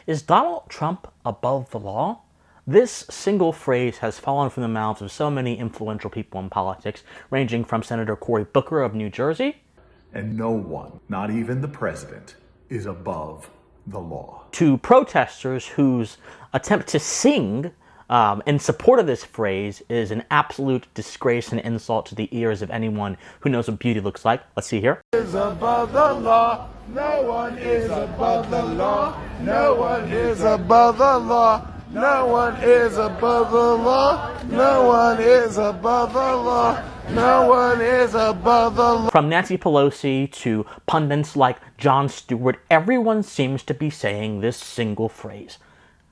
Is Donald Trump above the law? This single phrase has fallen from the mouths of so many influential people in politics, ranging from Senator Cory Booker of New Jersey, and no one, not even the president, is above the law, to protesters whose attempt to sing in support of this phrase is an absolute disgrace and insult to the ears of anyone who knows what beauty looks like. Let's see here. Is above the law. No one is above the law. No one is above the law. No one is above the law. No one is above the law. No one is above the law. From Nancy Pelosi to pundits like Jon Stewart, everyone seems to be saying this single phrase,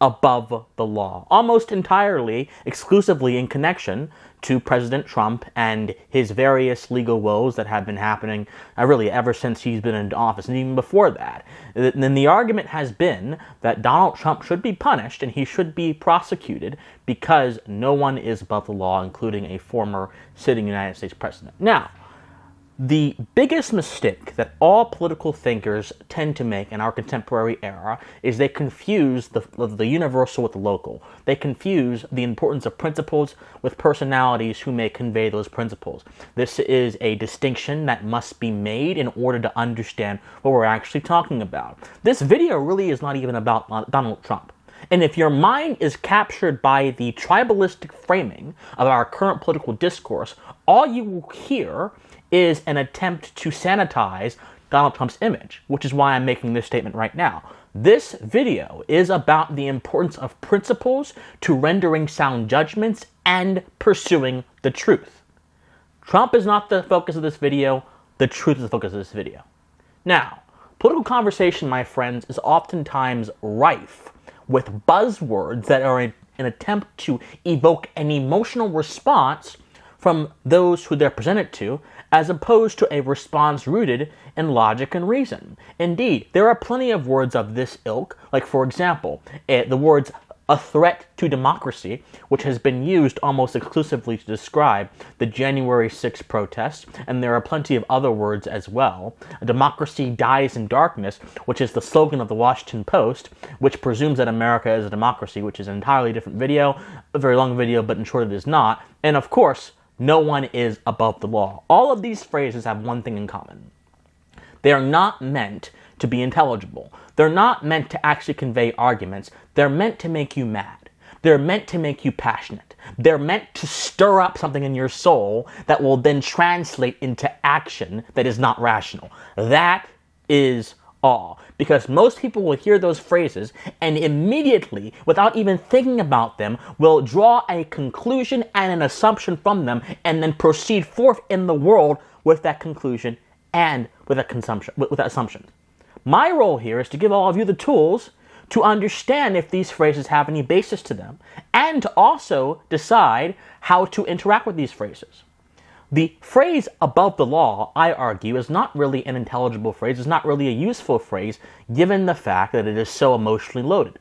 above the law, almost entirely, exclusively in connection to President Trump and his various legal woes that have been happening really ever since he's been in office, and even before that. Then the argument has been that Donald Trump should be punished and he should be prosecuted because no one is above the law, including a former sitting United States president. Now, the biggest mistake that all political thinkers tend to make in our contemporary era is they confuse the universal with the local. They confuse the importance of principles with personalities who may convey those principles. This is a distinction that must be made in order to understand what we're actually talking about. This video really is not even about Donald Trump. And if your mind is captured by the tribalistic framing of our current political discourse, all you will hear is an attempt to sanitize Donald Trump's image, which is why I'm making this statement right now. This video is about the importance of principles to rendering sound judgments and pursuing the truth. Trump is not the focus of this video. The truth is the focus of this video. Now, political conversation, my friends, is oftentimes rife with buzzwords that are an attempt to evoke an emotional response from those who they're presented to, as opposed to a response rooted in logic and reason. Indeed, there are plenty of words of this ilk, like, for example, the words a threat to democracy, which has been used almost exclusively to describe the January 6th protests, and there are plenty of other words as well. Democracy dies in darkness, which is the slogan of the Washington Post, which presumes that America is a democracy, which is an entirely different video, a very long video, but in short it is not. And of course, no one is above the law. All of these phrases have one thing in common. They are not meant to be intelligible. They're not meant to actually convey arguments. They're meant to make you mad. They're meant to make you passionate. They're meant to stir up something in your soul that will then translate into action that is not rational. That is all. Because most people will hear those phrases and immediately, without even thinking about them, will draw a conclusion and an assumption from them and then proceed forth in the world with that conclusion and with that assumption. My role here is to give all of you the tools to understand if these phrases have any basis to them and to also decide how to interact with these phrases. The phrase above the law, I argue, is not really an intelligible phrase. It's not really a useful phrase, given the fact that it is so emotionally loaded.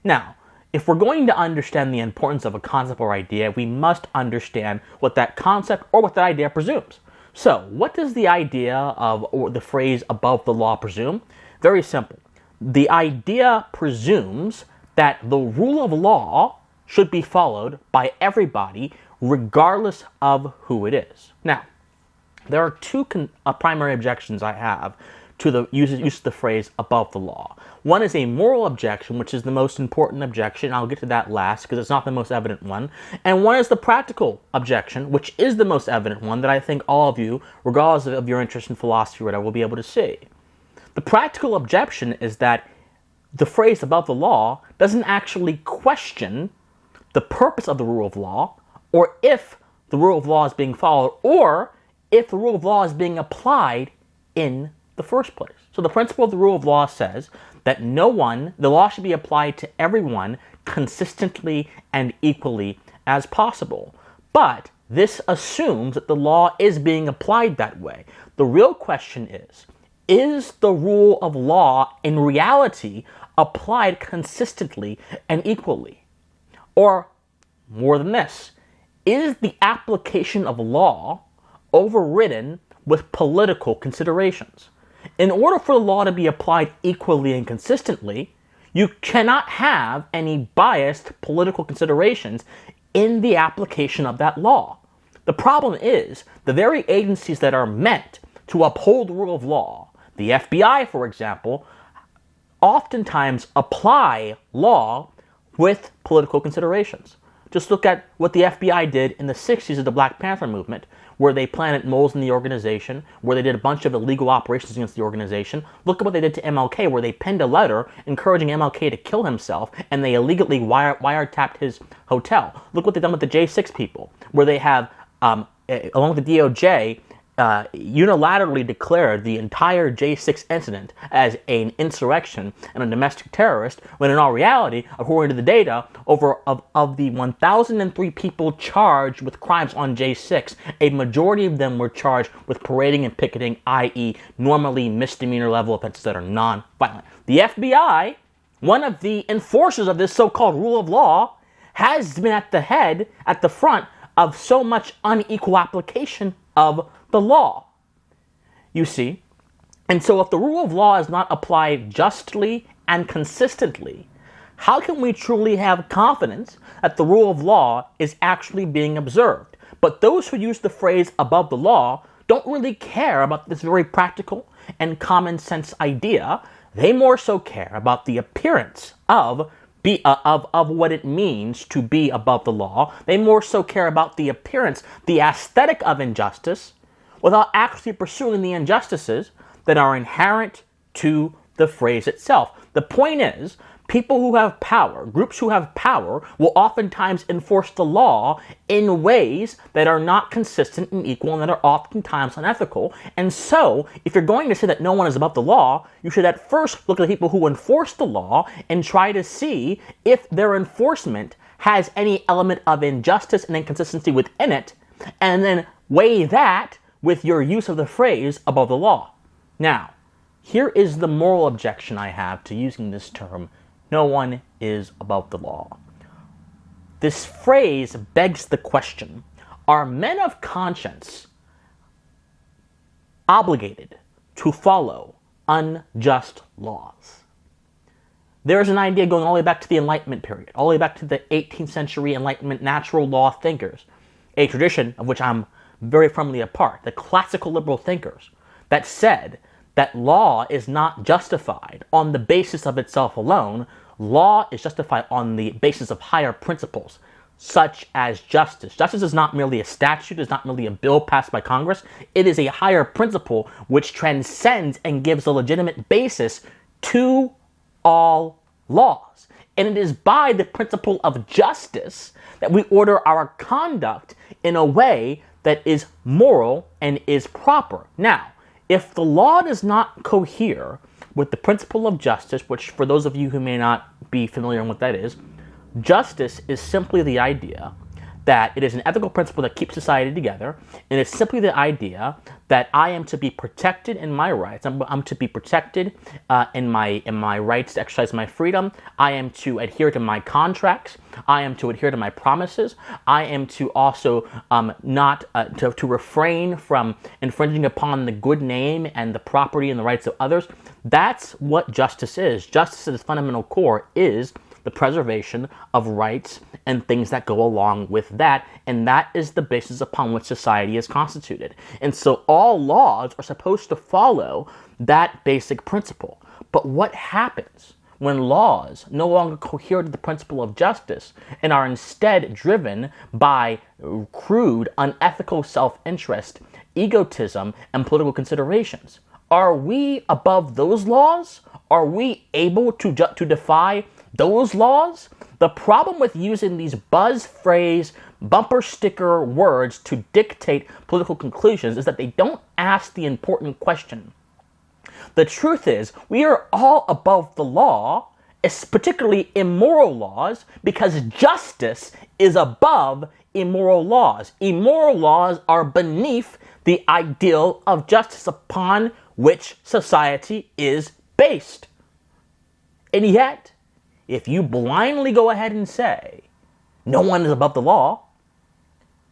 Now, if we're going to understand the importance of a concept or idea, we must understand what that concept or what that idea presumes. So, what does the idea of or the phrase above the law presume? Very simple. The idea presumes that the rule of law should be followed by everybody, regardless of who it is. Now, there are two primary objections I have to the use of the phrase above the law. One is a moral objection, which is the most important objection. I'll get to that last because it's not the most evident one. And one is the practical objection, which is the most evident one that I think all of you, regardless of your interest in philosophy or whatever, will be able to see. The practical objection is that the phrase above the law doesn't actually question the purpose of the rule of law, or if the rule of law is being followed, or if the rule of law is being applied in the first place. So the principle of the rule of law says that the law should be applied to everyone consistently and equally as possible. But this assumes that the law is being applied that way. The real question is the rule of law in reality applied consistently and equally? Or, more than this, is the application of law overridden with political considerations? In order for the law to be applied equally and consistently, You cannot have any biased political considerations in the application of that law. The problem is the very agencies that are meant to uphold the rule of law, the FBI, for example, oftentimes apply law with political considerations. Just look at what the FBI did in the 60s of the Black Panther movement, where they planted moles in the organization, where they did a bunch of illegal operations against the organization. Look at what they did to MLK, where they penned a letter encouraging MLK to kill himself, and they illegally wiretapped his hotel. Look what they've done with the J6 people, where they have, along with the DOJ, unilaterally declared the entire J6 incident as an insurrection and a domestic terrorist, when in all reality, according to the data, of the 1,003 people charged with crimes on J6, a majority of them were charged with parading and picketing, i.e. normally misdemeanor level offenses that are non-violent. The FBI, one of the enforcers of this so-called rule of law, has been at the front of so much unequal application of the law. You see? And so if the rule of law is not applied justly and consistently, how can we truly have confidence that the rule of law is actually being observed? But those who use the phrase above the law don't really care about this very practical and common sense idea. They more so care about the appearance of what it means to be above the law. They more so care about the appearance, the aesthetic of injustice, without actually pursuing the injustices that are inherent to the phrase itself. The point is, people who have power, groups who have power, will oftentimes enforce the law in ways that are not consistent and equal and that are oftentimes unethical. And so, if you're going to say that no one is above the law, you should at first look at the people who enforce the law and try to see if their enforcement has any element of injustice and inconsistency within it, and then weigh that with your use of the phrase above the law. Now, here is the moral objection I have to using this term, no one is above the law. This phrase begs the question, are men of conscience obligated to follow unjust laws? There is an idea going all the way back to the Enlightenment period, all the way back to the 18th century Enlightenment natural law thinkers, a tradition of which I'm very firmly a part, the classical liberal thinkers, that said that law is not justified on the basis of itself alone. Law is justified on the basis of higher principles, such as justice. Justice is not merely a statute, is not merely a bill passed by Congress. It is a higher principle which transcends and gives a legitimate basis to all laws. And it is by the principle of justice that we order our conduct in a way that is moral and is proper. Now, if the law does not cohere with the principle of justice, which for those of you who may not be familiar with what that is, justice is simply the idea that it is an ethical principle that keeps society together, and it's simply the idea that I am to be protected in my rights. I'm to be protected in my rights to exercise my freedom. I am to adhere to my contracts. I am to adhere to my promises. I am to also to refrain from infringing upon the good name and the property and the rights of others. That's what justice is. Justice at its fundamental core is the preservation of rights and things that go along with that, and that is the basis upon which society is constituted. And so all laws are supposed to follow that basic principle. But what happens when laws no longer cohere to the principle of justice and are instead driven by crude, unethical self-interest, egotism, and political considerations? Are we above those laws? Are we able to defy those laws? The problem with using these buzz phrase, bumper sticker words to dictate political conclusions is that they don't ask the important question. The truth is, we are all above the law, particularly immoral laws, because justice is above immoral laws. Immoral laws are beneath the ideal of justice upon which society is based. And yet, if you blindly go ahead and say, no one is above the law,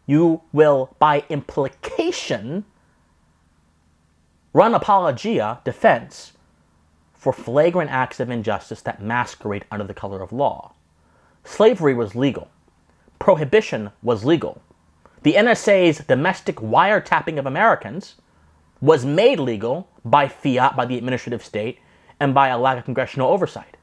you will, by implication, run apologia defense for flagrant acts of injustice that masquerade under the color of law. Slavery was legal. Prohibition was legal. The NSA's domestic wiretapping of Americans was made legal by fiat, by the administrative state, and by a lack of congressional oversight.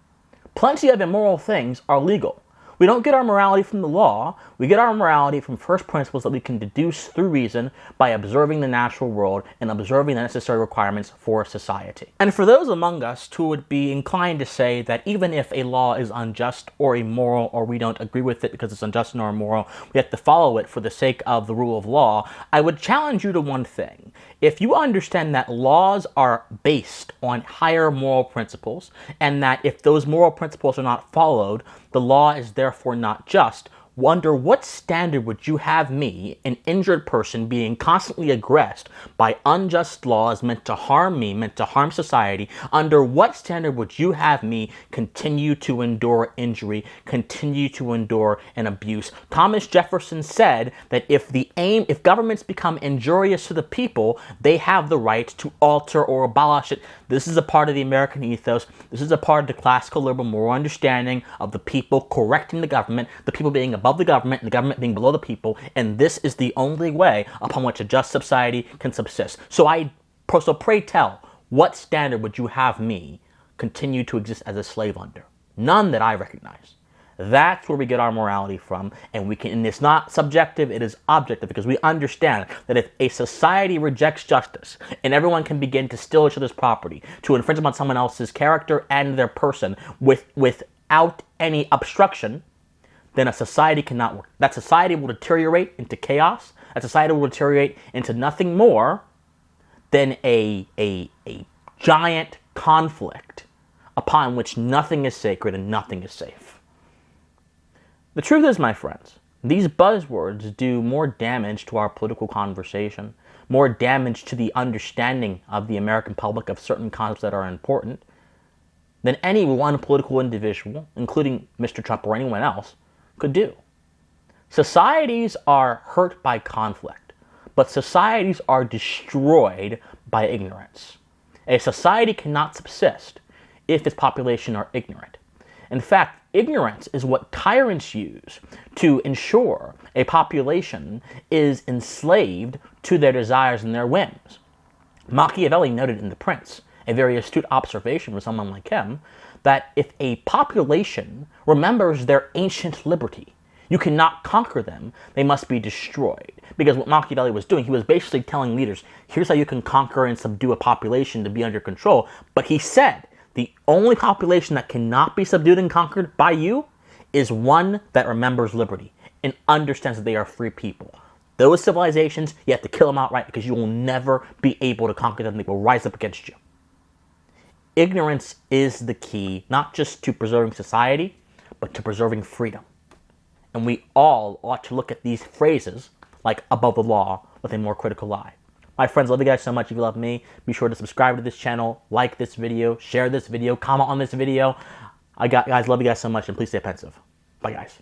Plenty of immoral things are legal. We don't get our morality from the law. We get our morality from first principles that we can deduce through reason by observing the natural world and observing the necessary requirements for society. And for those among us who would be inclined to say that even if a law is unjust or immoral, or we don't agree with it because it's unjust or immoral, we have to follow it for the sake of the rule of law, I would challenge you to one thing. If you understand that laws are based on higher moral principles, and that if those moral principles are not followed, the law is therefore not just, wonder what standard would you have me, an injured person, being constantly aggressed by unjust laws meant to harm me, meant to harm society, under what standard would you have me continue to endure injury, continue to endure an abuse? Thomas Jefferson said that if governments become injurious to the people, they have the right to alter or abolish it. This is a part of the American ethos. This is a part of the classical liberal moral understanding of the people correcting the government, the people being above the government and the government being below the people, and this is the only way upon which a just society can subsist. So pray tell, what standard would you have me continue to exist as a slave under? None that I recognize. That's where we get our morality from, and it's not subjective, it is objective, because we understand that if a society rejects justice and everyone can begin to steal each other's property, to infringe upon someone else's character and their person without any obstruction, then a society cannot work. That society will deteriorate into chaos. That society will deteriorate into nothing more than a giant conflict upon which nothing is sacred and nothing is safe. The truth is, my friends, these buzzwords do more damage to our political conversation, more damage to the understanding of the American public of certain concepts that are important, than any one political individual, including Mr. Trump or anyone else, could do. Societies are hurt by conflict, but societies are destroyed by ignorance. A society cannot subsist if its population are ignorant. In fact, ignorance is what tyrants use to ensure a population is enslaved to their desires and their whims. Machiavelli noted in The Prince, a very astute observation for someone like him, that if a population remembers their ancient liberty, you cannot conquer them, they must be destroyed. Because what Machiavelli was doing, he was basically telling leaders, here's how you can conquer and subdue a population to be under control. But he said, the only population that cannot be subdued and conquered by you is one that remembers liberty and understands that they are free people. Those civilizations, you have to kill them outright because you will never be able to conquer them. They will rise up against you. Ignorance is the key, not just to preserving society, but to preserving freedom. And we all ought to look at these phrases, like above the law, with a more critical eye. My friends, love you guys so much. If you love me, be sure to subscribe to this channel, like this video, share this video, comment on this video. Guys, love you guys so much, and please stay pensive. Bye, guys.